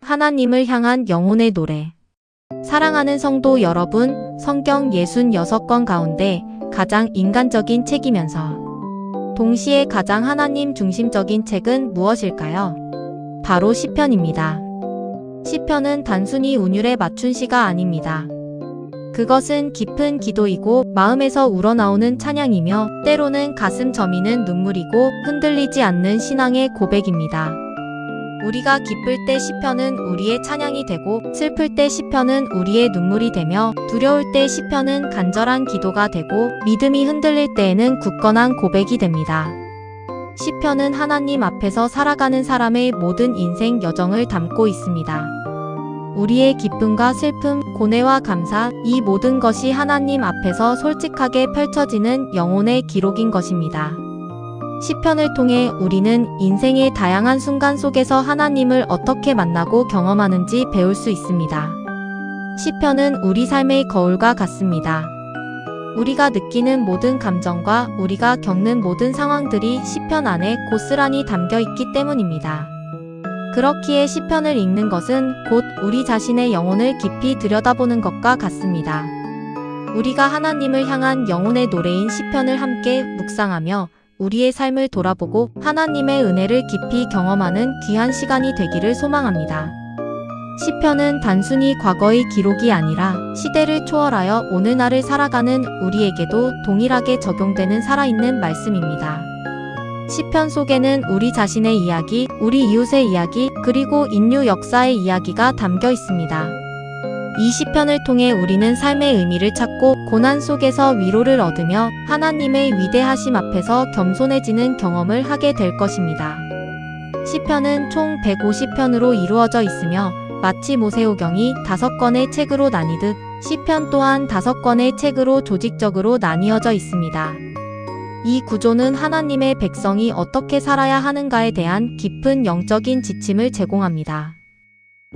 하나님을 향한 영혼의 노래. 사랑하는 성도 여러분, 성경 66권 가운데 가장 인간적인 책이면서 동시에 가장 하나님 중심적인 책은 무엇일까요? 바로 시편입니다. 시편은 단순히 운율에 맞춘 시가 아닙니다. 그것은 깊은 기도이고 마음에서 우러나오는 찬양이며 때로는 가슴 저미는 눈물이고 흔들리지 않는 신앙의 고백입니다. 우리가 기쁠 때 시편은 우리의 찬양이 되고 슬플 때 시편은 우리의 눈물이 되며 두려울 때 시편은 간절한 기도가 되고 믿음이 흔들릴 때에는 굳건한 고백이 됩니다. 시편은 하나님 앞에서 살아가는 사람의 모든 인생 여정을 담고 있습니다. 우리의 기쁨과 슬픔, 고뇌와 감사, 이 모든 것이 하나님 앞에서 솔직하게 펼쳐지는 영혼의 기록인 것입니다. 시편을 통해 우리는 인생의 다양한 순간 속에서 하나님을 어떻게 만나고 경험하는지 배울 수 있습니다. 시편은 우리 삶의 거울과 같습니다. 우리가 느끼는 모든 감정과 우리가 겪는 모든 상황들이 시편 안에 고스란히 담겨 있기 때문입니다. 그렇기에 시편을 읽는 것은 곧 우리 자신의 영혼을 깊이 들여다보는 것과 같습니다. 우리가 하나님을 향한 영혼의 노래인 시편을 함께 묵상하며 우리의 삶을 돌아보고 하나님의 은혜를 깊이 경험하는 귀한 시간이 되기를 소망합니다. 시편은 단순히 과거의 기록이 아니라 시대를 초월하여 오늘날을 살아가는 우리에게도 동일하게 적용되는 살아있는 말씀입니다. 시편 속에는 우리 자신의 이야기, 우리 이웃의 이야기, 그리고 인류 역사의 이야기가 담겨 있습니다. 이 시편을 통해 우리는 삶의 의미를 찾고 고난 속에서 위로를 얻으며 하나님의 위대하심 앞에서 겸손해지는 경험을 하게 될 것입니다. 시편은 총 150편으로 이루어져 있으며 마치 모세오경이 5권의 책으로 나뉘듯 시편 또한 5권의 책으로 조직적으로 나뉘어져 있습니다. 이 구조는 하나님의 백성이 어떻게 살아야 하는가에 대한 깊은 영적인 지침을 제공합니다.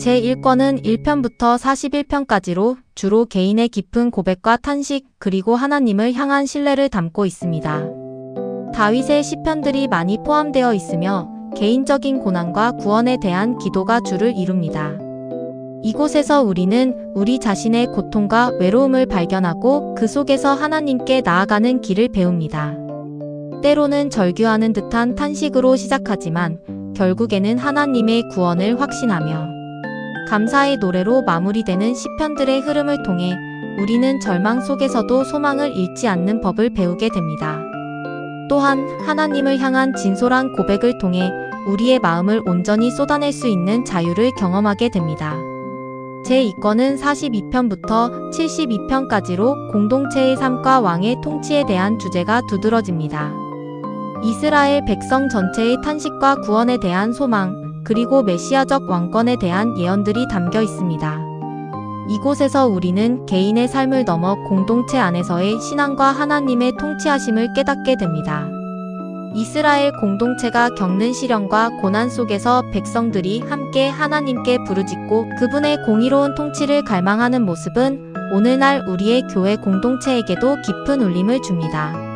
제1권은 1편부터 41편까지로 주로 개인의 깊은 고백과 탄식 그리고 하나님을 향한 신뢰를 담고 있습니다. 다윗의 시편들이 많이 포함되어 있으며 개인적인 고난과 구원에 대한 기도가 주를 이룹니다. 이곳에서 우리는 우리 자신의 고통과 외로움을 발견하고 그 속에서 하나님께 나아가는 길을 배웁니다. 때로는 절규하는 듯한 탄식으로 시작하지만 결국에는 하나님의 구원을 확신하며 감사의 노래로 마무리되는 시편들의 흐름을 통해 우리는 절망 속에서도 소망을 잃지 않는 법을 배우게 됩니다. 또한 하나님을 향한 진솔한 고백을 통해 우리의 마음을 온전히 쏟아낼 수 있는 자유를 경험하게 됩니다. 제2권은 42편부터 72편까지로 공동체의 삶과 왕의 통치에 대한 주제가 두드러집니다. 이스라엘 백성 전체의 탄식과 구원에 대한 소망, 그리고 메시아적 왕권에 대한 예언들이 담겨 있습니다. 이곳에서 우리는 개인의 삶을 넘어 공동체 안에서의 신앙과 하나님의 통치하심을 깨닫게 됩니다. 이스라엘 공동체가 겪는 시련과 고난 속에서 백성들이 함께 하나님께 부르짖고 그분의 공의로운 통치를 갈망하는 모습은 오늘날 우리의 교회 공동체에게도 깊은 울림을 줍니다.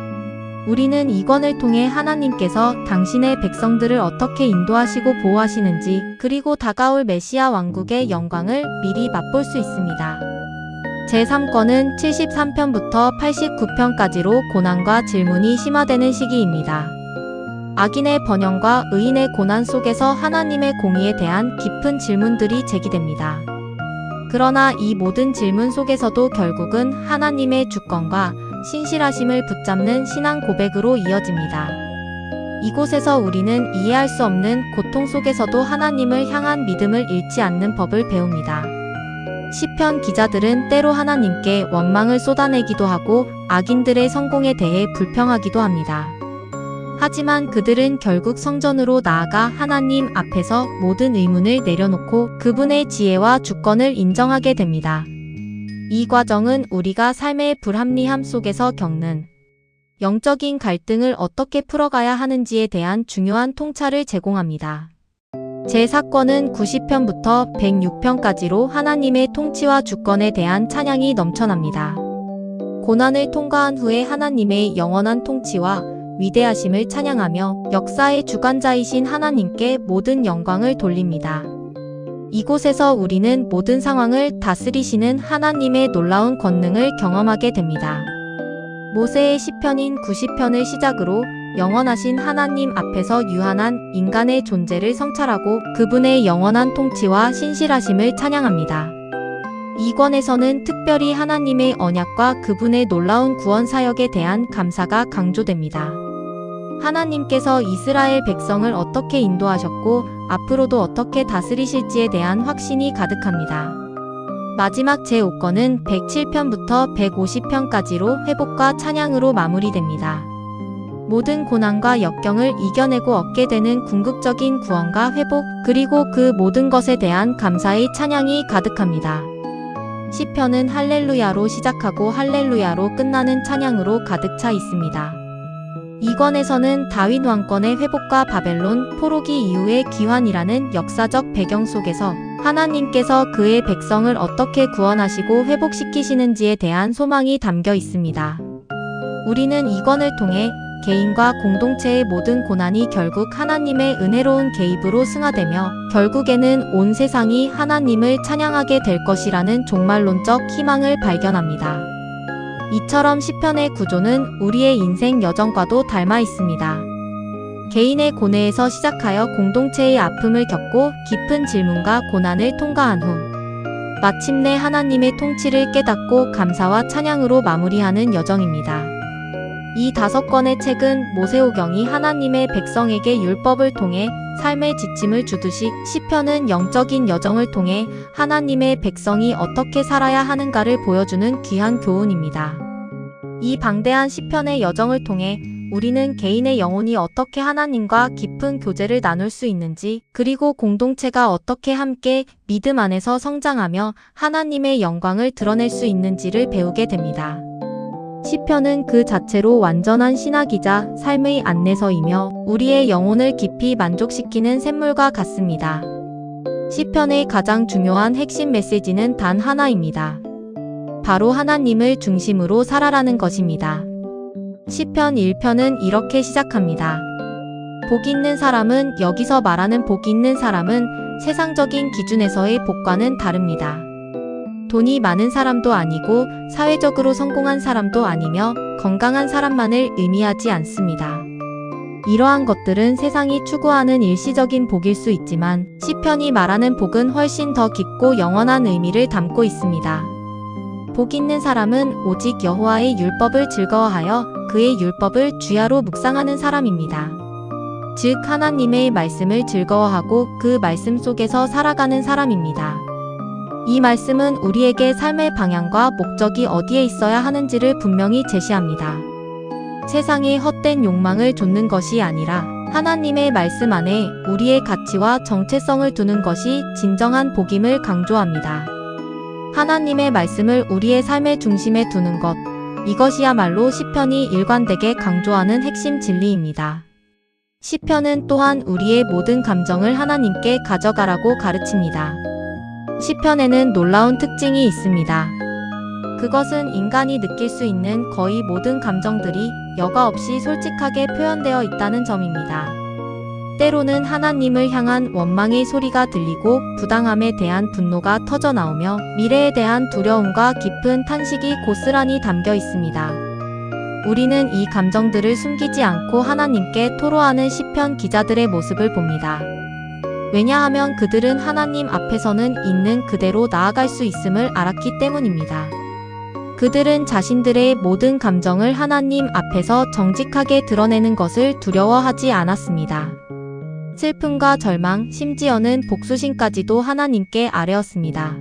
우리는 이 권을 통해 하나님께서 당신의 백성들을 어떻게 인도하시고 보호하시는지 그리고 다가올 메시아 왕국의 영광을 미리 맛볼 수 있습니다. 제3권은 73편부터 89편까지로 고난과 질문이 심화되는 시기입니다. 악인의 번영과 의인의 고난 속에서 하나님의 공의에 대한 깊은 질문들이 제기됩니다. 그러나 이 모든 질문 속에서도 결국은 하나님의 주권과 신실하심을 붙잡는 신앙 고백으로 이어집니다. 이곳에서 우리는 이해할 수 없는 고통 속에서도 하나님을 향한 믿음을 잃지 않는 법을 배웁니다. 시편 기자들은 때로 하나님께 원망을 쏟아내기도 하고 악인들의 성공에 대해 불평하기도 합니다. 하지만 그들은 결국 성전으로 나아가 하나님 앞에서 모든 의문을 내려놓고 그분의 지혜와 주권을 인정하게 됩니다. 이 과정은 우리가 삶의 불합리함 속에서 겪는 영적인 갈등을 어떻게 풀어가야 하는지에 대한 중요한 통찰을 제공합니다. 제4권은 90편부터 106편까지로 하나님의 통치와 주권에 대한 찬양이 넘쳐납니다. 고난을 통과한 후에 하나님의 영원한 통치와 위대하심을 찬양하며 역사의 주관자이신 하나님께 모든 영광을 돌립니다. 이곳에서 우리는 모든 상황을 다스리시는 하나님의 놀라운 권능을 경험하게 됩니다. 모세의 시편인 90편을 시작으로 영원하신 하나님 앞에서 유한한 인간의 존재를 성찰하고 그분의 영원한 통치와 신실하심을 찬양합니다. 이 권에서는 특별히 하나님의 언약과 그분의 놀라운 구원 사역에 대한 감사가 강조됩니다. 하나님께서 이스라엘 백성을 어떻게 인도하셨고 앞으로도 어떻게 다스리실지에 대한 확신이 가득합니다. 마지막 제5권은 107편부터 150편까지로 회복과 찬양으로 마무리됩니다. 모든 고난과 역경을 이겨내고 얻게 되는 궁극적인 구원과 회복, 그리고 그 모든 것에 대한 감사의 찬양이 가득합니다. 시편은 할렐루야로 시작하고 할렐루야로 끝나는 찬양으로 가득 차 있습니다. 이 권에서는 다윗 왕권의 회복과 바벨론 포로기 이후의 귀환이라는 역사적 배경 속에서 하나님께서 그의 백성을 어떻게 구원하시고 회복시키시는지에 대한 소망이 담겨 있습니다. 우리는 이 권을 통해 개인과 공동체의 모든 고난이 결국 하나님의 은혜로운 개입으로 승화되며 결국에는 온 세상이 하나님을 찬양하게 될 것이라는 종말론적 희망을 발견합니다. 이처럼 시편의 구조는 우리의 인생 여정과도 닮아 있습니다. 개인의 고뇌에서 시작하여 공동체의 아픔을 겪고 깊은 질문과 고난을 통과한 후 마침내 하나님의 통치를 깨닫고 감사와 찬양으로 마무리하는 여정입니다. 이 5권의 책은 모세오경이 하나님의 백성에게 율법을 통해 삶의 지침을 주듯이 시편은 영적인 여정을 통해 하나님의 백성이 어떻게 살아야 하는가를 보여주는 귀한 교훈입니다. 이 방대한 시편의 여정을 통해 우리는 개인의 영혼이 어떻게 하나님과 깊은 교제를 나눌 수 있는지, 그리고 공동체가 어떻게 함께 믿음 안에서 성장하며 하나님의 영광을 드러낼 수 있는지를 배우게 됩니다. 시편은 그 자체로 완전한 신학이자 삶의 안내서이며 우리의 영혼을 깊이 만족시키는 샘물과 같습니다. 시편의 가장 중요한 핵심 메시지는 단 하나입니다. 바로 하나님을 중심으로 살아라는 것입니다. 시편 1편은 이렇게 시작합니다. 복 있는 사람은, 여기서 말하는 복 있는 사람은 세상적인 기준에서의 복과는 다릅니다. 돈이 많은 사람도 아니고 사회적으로 성공한 사람도 아니며 건강한 사람만을 의미하지 않습니다. 이러한 것들은 세상이 추구하는 일시적인 복일 수 있지만 시편이 말하는 복은 훨씬 더 깊고 영원한 의미를 담고 있습니다. 복 있는 사람은 오직 여호와의 율법을 즐거워하여 그의 율법을 주야로 묵상하는 사람입니다. 즉 하나님의 말씀을 즐거워하고 그 말씀 속에서 살아가는 사람입니다. 이 말씀은 우리에게 삶의 방향과 목적이 어디에 있어야 하는지를 분명히 제시합니다. 세상의 헛된 욕망을 좇는 것이 아니라 하나님의 말씀 안에 우리의 가치와 정체성을 두는 것이 진정한 복임을 강조합니다. 하나님의 말씀을 우리의 삶의 중심에 두는 것, 이것이야말로 시편이 일관되게 강조하는 핵심 진리입니다. 시편은 또한 우리의 모든 감정을 하나님께 가져가라고 가르칩니다. 시편에는 놀라운 특징이 있습니다. 그것은 인간이 느낄 수 있는 거의 모든 감정들이 여과 없이 솔직하게 표현되어 있다는 점입니다. 때로는 하나님을 향한 원망의 소리가 들리고 부당함에 대한 분노가 터져나오며 미래에 대한 두려움과 깊은 탄식이 고스란히 담겨 있습니다. 우리는 이 감정들을 숨기지 않고 하나님께 토로하는 시편 기자들의 모습을 봅니다. 왜냐하면 그들은 하나님 앞에서는 있는 그대로 나아갈 수 있음을 알았기 때문입니다. 그들은 자신들의 모든 감정을 하나님 앞에서 정직하게 드러내는 것을 두려워하지 않았습니다. 슬픔과 절망, 심지어는 복수심까지도 하나님께 아뢰었습니다.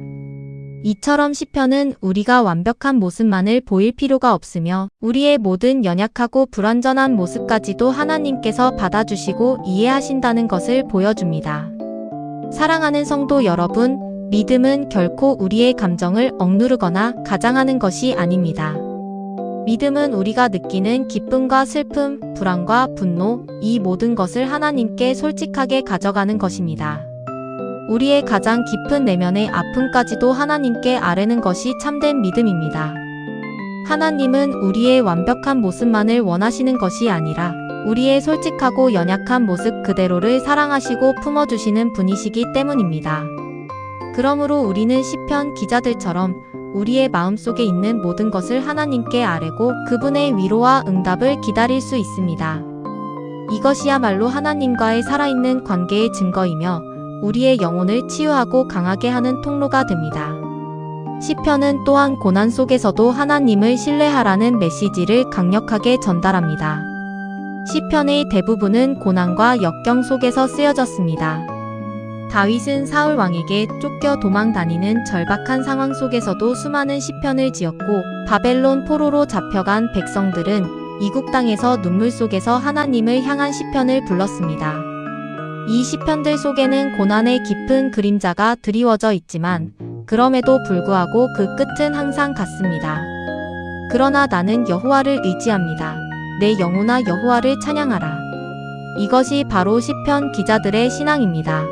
이처럼 시편은 우리가 완벽한 모습만을 보일 필요가 없으며 우리의 모든 연약하고 불완전한 모습까지도 하나님께서 받아주시고 이해하신다는 것을 보여줍니다. 사랑하는 성도 여러분, 믿음은 결코 우리의 감정을 억누르거나 가장하는 것이 아닙니다. 믿음은 우리가 느끼는 기쁨과 슬픔, 불안과 분노, 이 모든 것을 하나님께 솔직하게 가져가는 것입니다. 우리의 가장 깊은 내면의 아픔까지도 하나님께 아뢰는 것이 참된 믿음입니다. 하나님은 우리의 완벽한 모습만을 원하시는 것이 아니라 우리의 솔직하고 연약한 모습 그대로를 사랑하시고 품어주시는 분이시기 때문입니다. 그러므로 우리는 시편 기자들처럼 우리의 마음속에 있는 모든 것을 하나님께 아뢰고 그분의 위로와 응답을 기다릴 수 있습니다. 이것이야말로 하나님과의 살아있는 관계의 증거이며 우리의 영혼을 치유하고 강하게 하는 통로가 됩니다. 시편은 또한 고난 속에서도 하나님을 신뢰하라는 메시지를 강력하게 전달합니다. 시편의 대부분은 고난과 역경 속에서 쓰여졌습니다. 다윗은 사울 왕에게 쫓겨 도망 다니는 절박한 상황 속에서도 수많은 시편을 지었고 바벨론 포로로 잡혀간 백성들은 이국 땅에서 눈물 속에서 하나님을 향한 시편을 불렀습니다. 이 시편들 속에는 고난의 깊은 그림자가 드리워져 있지만 그럼에도 불구하고 그 끝은 항상 같습니다. 그러나 나는 여호와를 의지합니다. 내 영혼아 여호와를 찬양하라. 이것이 바로 시편 기자들의 신앙입니다.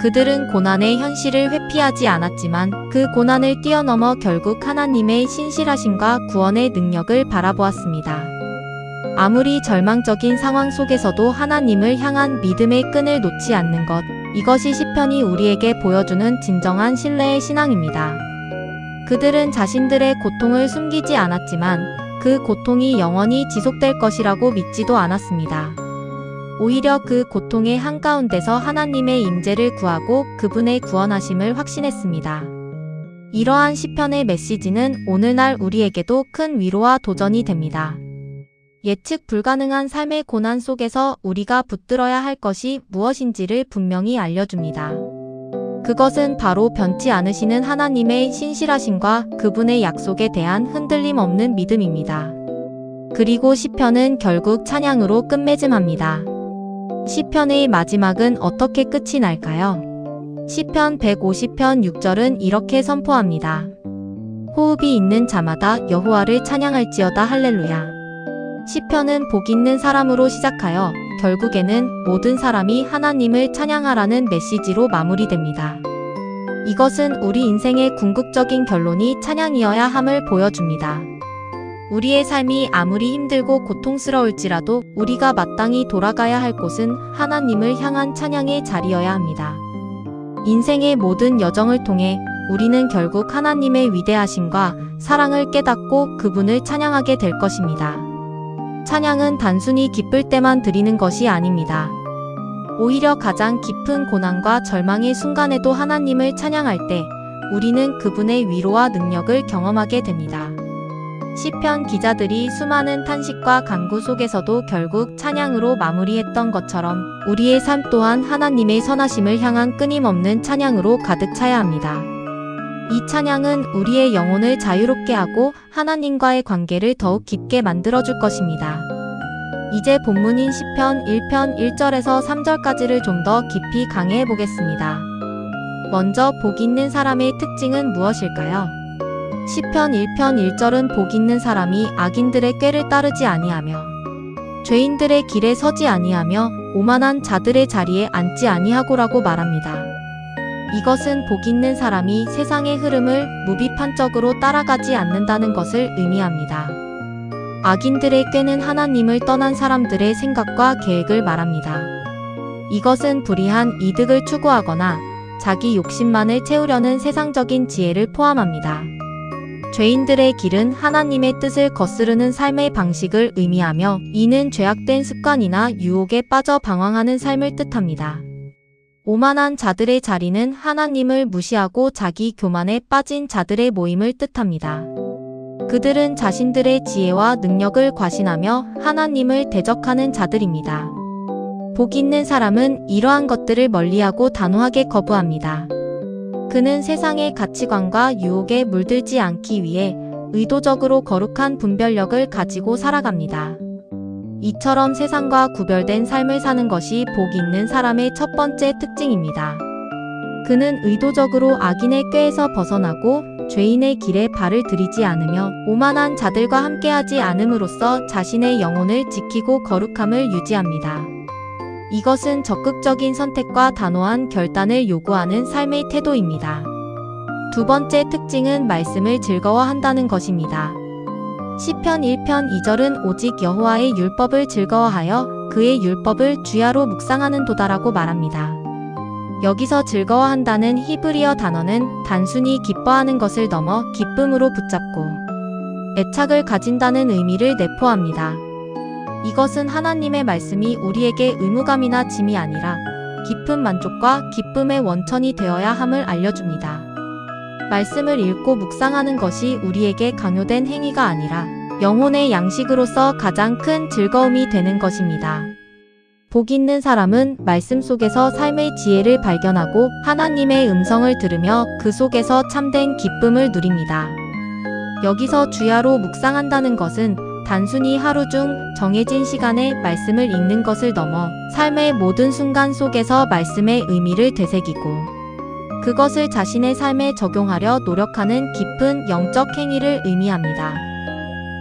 그들은 고난의 현실을 회피하지 않았지만 그 고난을 뛰어넘어 결국 하나님의 신실하심과 구원의 능력을 바라보았습니다. 아무리 절망적인 상황 속에서도 하나님을 향한 믿음의 끈을 놓지 않는 것, 이것이 시편이 우리에게 보여주는 진정한 신뢰의 신앙입니다. 그들은 자신들의 고통을 숨기지 않았지만 그 고통이 영원히 지속될 것이라고 믿지도 않았습니다. 오히려 그 고통의 한가운데서 하나님의 임재를 구하고 그분의 구원하심을 확신했습니다. 이러한 시편의 메시지는 오늘날 우리에게도 큰 위로와 도전이 됩니다. 예측 불가능한 삶의 고난 속에서 우리가 붙들어야 할 것이 무엇인지를 분명히 알려줍니다. 그것은 바로 변치 않으시는 하나님의 신실하심과 그분의 약속에 대한 흔들림 없는 믿음입니다. 그리고 시편은 결국 찬양으로 끝맺음합니다. 시편의 마지막은 어떻게 끝이 날까요? 시편 150편 6절은 이렇게 선포합니다. 호흡이 있는 자마다 여호와를 찬양할지어다 할렐루야. 시편은 복 있는 사람으로 시작하여 결국에는 모든 사람이 하나님을 찬양하라는 메시지로 마무리됩니다. 이것은 우리 인생의 궁극적인 결론이 찬양이어야 함을 보여줍니다. 우리의 삶이 아무리 힘들고 고통스러울지라도 우리가 마땅히 돌아가야 할 곳은 하나님을 향한 찬양의 자리여야 합니다. 인생의 모든 여정을 통해 우리는 결국 하나님의 위대하심과 사랑을 깨닫고 그분을 찬양하게 될 것입니다. 찬양은 단순히 기쁠 때만 드리는 것이 아닙니다. 오히려 가장 깊은 고난과 절망의 순간에도 하나님을 찬양할 때 우리는 그분의 위로와 능력을 경험하게 됩니다. 시편 기자들이 수많은 탄식과 간구 속에서도 결국 찬양으로 마무리했던 것처럼 우리의 삶 또한 하나님의 선하심을 향한 끊임없는 찬양으로 가득 차야 합니다. 이 찬양은 우리의 영혼을 자유롭게 하고 하나님과의 관계를 더욱 깊게 만들어줄 것입니다. 이제 본문인 시편 1편 1절에서 3절까지를 좀 더 깊이 강해해 보겠습니다. 먼저 복 있는 사람의 특징은 무엇일까요? 시편 1편 1절은 복 있는 사람이 악인들의 꾀를 따르지 아니하며 죄인들의 길에 서지 아니하며 오만한 자들의 자리에 앉지 아니하고라고 말합니다. 이것은 복 있는 사람이 세상의 흐름을 무비판적으로 따라가지 않는다는 것을 의미합니다. 악인들의 꾀는 하나님을 떠난 사람들의 생각과 계획을 말합니다. 이것은 불의한 이득을 추구하거나 자기 욕심만을 채우려는 세상적인 지혜를 포함합니다. 죄인들의 길은 하나님의 뜻을 거스르는 삶의 방식을 의미하며 이는 죄악된 습관이나 유혹에 빠져 방황하는 삶을 뜻합니다. 오만한 자들의 자리는 하나님을 무시하고 자기 교만에 빠진 자들의 모임을 뜻합니다. 그들은 자신들의 지혜와 능력을 과신하며 하나님을 대적하는 자들입니다. 복 있는 사람은 이러한 것들을 멀리하고 단호하게 거부합니다. 그는 세상의 가치관과 유혹에 물들지 않기 위해 의도적으로 거룩한 분별력을 가지고 살아갑니다. 이처럼 세상과 구별된 삶을 사는 것이 복 있는 사람의 첫 번째 특징입니다. 그는 의도적으로 악인의 꾀에서 벗어나고 죄인의 길에 발을 들이지 않으며 오만한 자들과 함께하지 않음으로써 자신의 영혼을 지키고 거룩함을 유지합니다. 이것은 적극적인 선택과 단호한 결단을 요구하는 삶의 태도입니다. 두 번째 특징은 말씀을 즐거워한다는 것입니다. 시편 1편 2절은 오직 여호와의 율법을 즐거워하여 그의 율법을 주야로 묵상하는 도다라고 말합니다. 여기서 즐거워한다는 히브리어 단어는 단순히 기뻐하는 것을 넘어 기쁨으로 붙잡고 애착을 가진다는 의미를 내포합니다. 이것은 하나님의 말씀이 우리에게 의무감이나 짐이 아니라 깊은 만족과 기쁨의 원천이 되어야 함을 알려줍니다. 말씀을 읽고 묵상하는 것이 우리에게 강요된 행위가 아니라 영혼의 양식으로서 가장 큰 즐거움이 되는 것입니다. 복 있는 사람은 말씀 속에서 삶의 지혜를 발견하고 하나님의 음성을 들으며 그 속에서 참된 기쁨을 누립니다. 여기서 주야로 묵상한다는 것은 단순히 하루 중 정해진 시간에 말씀을 읽는 것을 넘어 삶의 모든 순간 속에서 말씀의 의미를 되새기고 그것을 자신의 삶에 적용하려 노력하는 깊은 영적 행위를 의미합니다.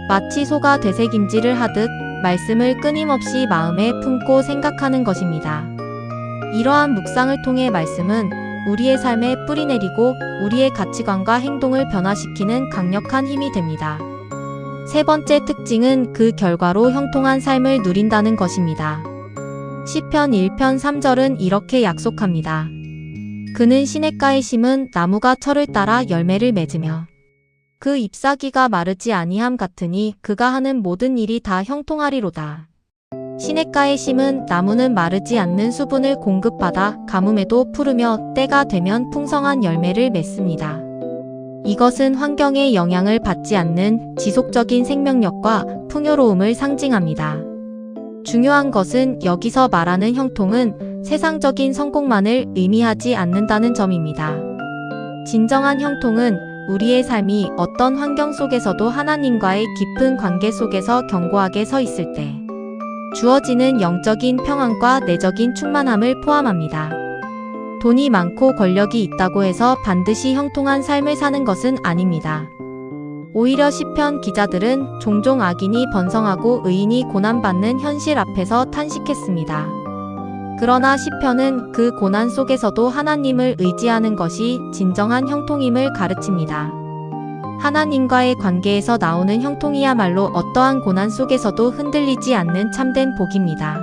마치 소가 되새김질을 하듯 말씀을 끊임없이 마음에 품고 생각하는 것입니다. 이러한 묵상을 통해 말씀은 우리의 삶에 뿌리내리고 우리의 가치관과 행동을 변화시키는 강력한 힘이 됩니다. 세 번째 특징은 그 결과로 형통한 삶을 누린다는 것입니다. 시편 1편 3절은 이렇게 약속합니다. 그는 시냇가에 심은 나무가 철을 따라 열매를 맺으며 그 잎사귀가 마르지 아니함 같으니 그가 하는 모든 일이 다 형통하리로다. 시냇가에 심은 나무는 마르지 않는 수분을 공급받아 가뭄에도 푸르며 때가 되면 풍성한 열매를 맺습니다. 이것은 환경의 영향을 받지 않는 지속적인 생명력과 풍요로움을 상징합니다. 중요한 것은 여기서 말하는 형통은 세상적인 성공만을 의미하지 않는다는 점입니다. 진정한 형통은 우리의 삶이 어떤 환경 속에서도 하나님과의 깊은 관계 속에서 견고하게 서 있을 때 주어지는 영적인 평안과 내적인 충만함을 포함합니다. 돈이 많고 권력이 있다고 해서 반드시 형통한 삶을 사는 것은 아닙니다. 오히려 시편 기자들은 종종 악인이 번성하고 의인이 고난받는 현실 앞에서 탄식했습니다. 그러나 시편은 그 고난 속에서도 하나님을 의지하는 것이 진정한 형통임을 가르칩니다. 하나님과의 관계에서 나오는 형통이야말로 어떠한 고난 속에서도 흔들리지 않는 참된 복입니다.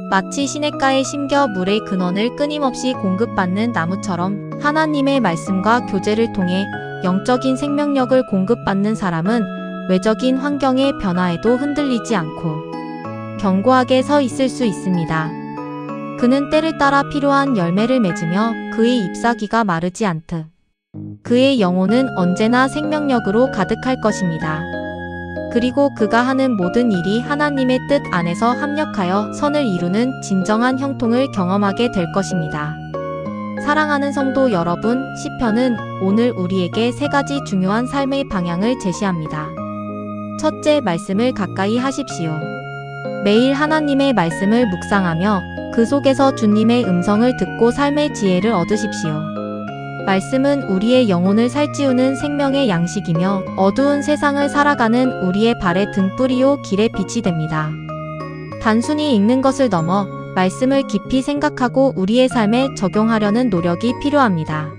마치 시냇가에 심겨 물의 근원을 끊임없이 공급받는 나무처럼 하나님의 말씀과 교제를 통해 영적인 생명력을 공급받는 사람은 외적인 환경의 변화에도 흔들리지 않고 견고하게 서 있을 수 있습니다. 그는 때를 따라 필요한 열매를 맺으며 그의 잎사귀가 마르지 않듯 그의 영혼은 언제나 생명력으로 가득할 것입니다. 그리고 그가 하는 모든 일이 하나님의 뜻 안에서 합력하여 선을 이루는 진정한 형통을 경험하게 될 것입니다. 사랑하는 성도 여러분, 시편은 오늘 우리에게 세 가지 중요한 삶의 방향을 제시합니다. 첫째, 말씀을 가까이 하십시오. 매일 하나님의 말씀을 묵상하며 그 속에서 주님의 음성을 듣고 삶의 지혜를 얻으십시오. 말씀은 우리의 영혼을 살찌우는 생명의 양식이며 어두운 세상을 살아가는 우리의 발의 등불이요 길의 빛이 됩니다. 단순히 읽는 것을 넘어 말씀을 깊이 생각하고 우리의 삶에 적용하려는 노력이 필요합니다.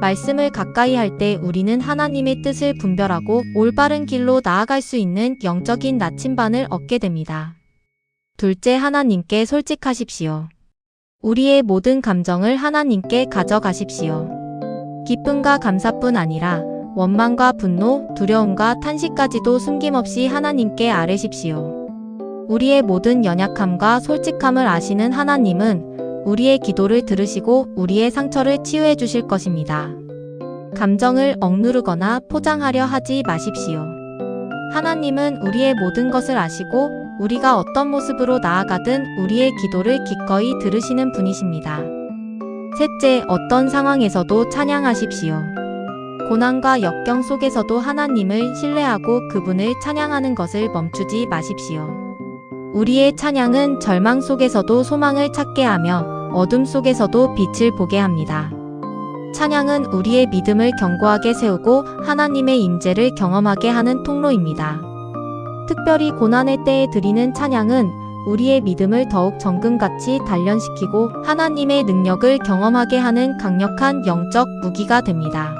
말씀을 가까이 할 때 우리는 하나님의 뜻을 분별하고 올바른 길로 나아갈 수 있는 영적인 나침반을 얻게 됩니다. 둘째, 하나님께 솔직하십시오. 우리의 모든 감정을 하나님께 가져가십시오. 기쁨과 감사뿐 아니라 원망과 분노, 두려움과 탄식까지도 숨김없이 하나님께 아뢰십시오. 우리의 모든 연약함과 솔직함을 아시는 하나님은 우리의 기도를 들으시고 우리의 상처를 치유해 주실 것입니다. 감정을 억누르거나 포장하려 하지 마십시오. 하나님은 우리의 모든 것을 아시고 우리가 어떤 모습으로 나아가든 우리의 기도를 기꺼이 들으시는 분이십니다. 셋째, 어떤 상황에서도 찬양하십시오. 고난과 역경 속에서도 하나님을 신뢰하고 그분을 찬양하는 것을 멈추지 마십시오. 우리의 찬양은 절망 속에서도 소망을 찾게 하며 어둠 속에서도 빛을 보게 합니다. 찬양은 우리의 믿음을 견고하게 세우고 하나님의 임재를 경험하게 하는 통로입니다. 특별히 고난의 때에 드리는 찬양은 우리의 믿음을 더욱 정금같이 단련시키고 하나님의 능력을 경험하게 하는 강력한 영적 무기가 됩니다.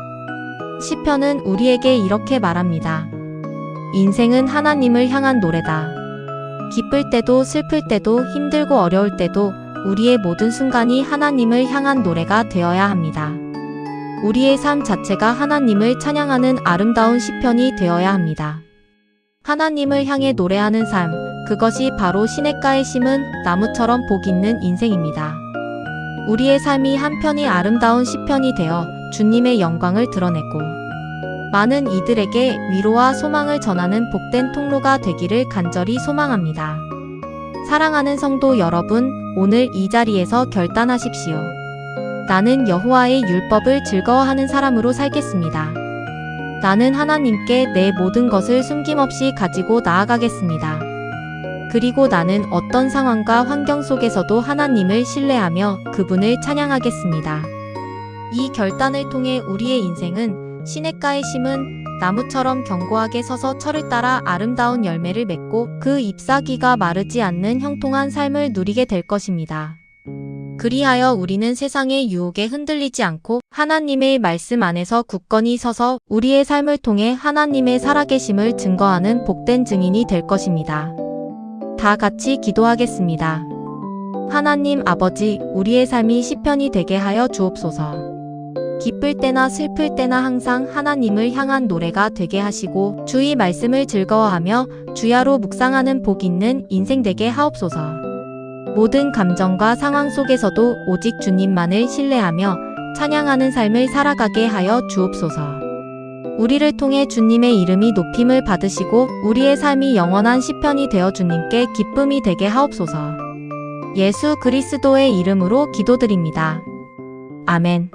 시편은 우리에게 이렇게 말합니다. 인생은 하나님을 향한 노래다. 기쁠 때도 슬플 때도 힘들고 어려울 때도 우리의 모든 순간이 하나님을 향한 노래가 되어야 합니다. 우리의 삶 자체가 하나님을 찬양하는 아름다운 시편이 되어야 합니다. 하나님을 향해 노래하는 삶, 그것이 바로 시냇가에 심은 나무처럼 복 있는 인생입니다. 우리의 삶이 한편이 아름다운 시편이 되어 주님의 영광을 드러내고 많은 이들에게 위로와 소망을 전하는 복된 통로가 되기를 간절히 소망합니다. 사랑하는 성도 여러분, 오늘 이 자리에서 결단하십시오. 나는 여호와의 율법을 즐거워하는 사람으로 살겠습니다. 나는 하나님께 내 모든 것을 숨김없이 가지고 나아가겠습니다. 그리고 나는 어떤 상황과 환경 속에서도 하나님을 신뢰하며 그분을 찬양하겠습니다. 이 결단을 통해 우리의 인생은 시냇가에 심은 나무처럼 견고하게 서서 철을 따라 아름다운 열매를 맺고 그 잎사귀가 마르지 않는 형통한 삶을 누리게 될 것입니다. 그리하여 우리는 세상의 유혹에 흔들리지 않고 하나님의 말씀 안에서 굳건히 서서 우리의 삶을 통해 하나님의 살아계심을 증거하는 복된 증인이 될 것입니다. 다 같이 기도하겠습니다. 하나님 아버지, 우리의 삶이 시편이 되게 하여 주옵소서. 기쁠 때나 슬플 때나 항상 하나님을 향한 노래가 되게 하시고 주의 말씀을 즐거워하며 주야로 묵상하는 복 있는 인생 되게 하옵소서. 모든 감정과 상황 속에서도 오직 주님만을 신뢰하며 찬양하는 삶을 살아가게 하여 주옵소서. 우리를 통해 주님의 이름이 높임을 받으시고 우리의 삶이 영원한 시편이 되어 주님께 기쁨이 되게 하옵소서. 예수 그리스도의 이름으로 기도드립니다. 아멘.